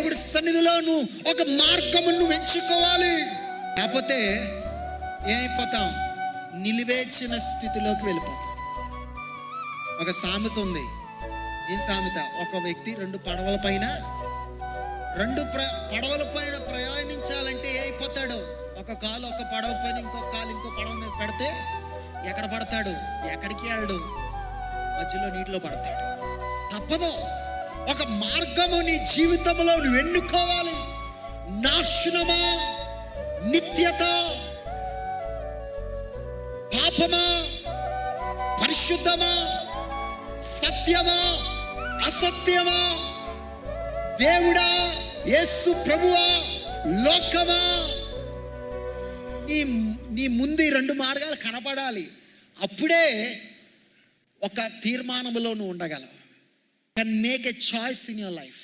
దేవుడి సన్నిధిలో నువ్వు ఒక మార్గము నువ్వు ఎంచుకోవాలి. లేకపోతే ఏమైపోతాం? నిలివేచిన స్థితిలోకి వెళ్ళిపోతాం. ఒక సామెత ఉంది. ఏం సామెత? ఒక వ్యక్తి రెండు పడవల పైన ప్రయాణించాలంటే అయిపోతాడు. ఒక కాలు ఒక పడవ పైన, ఇంకొక కాలు ఇంకో పడవ మీద పెడితే ఎక్కడ పడతాడు? ఎక్కడికి వెళ్ళడు, మధ్యలో నీటిలో పడతాడు. తప్పదు. ఒక మార్గము నీ జీవితంలో నువ్వు ఎన్నుకోవాలి. నాశనమా, నిత్యత, పాపమా, పరిశుద్ధమా, సత్యమా, అసత్యమా, దేవుడా, యేసు ప్రభువా, లోకమా? నీ ముందు ఈ రెండు మార్గాలు కనపడాలి. అప్పుడే ఒక తీర్మానంలో నువ్వు ఉండగలవు. Can make a choice in your life.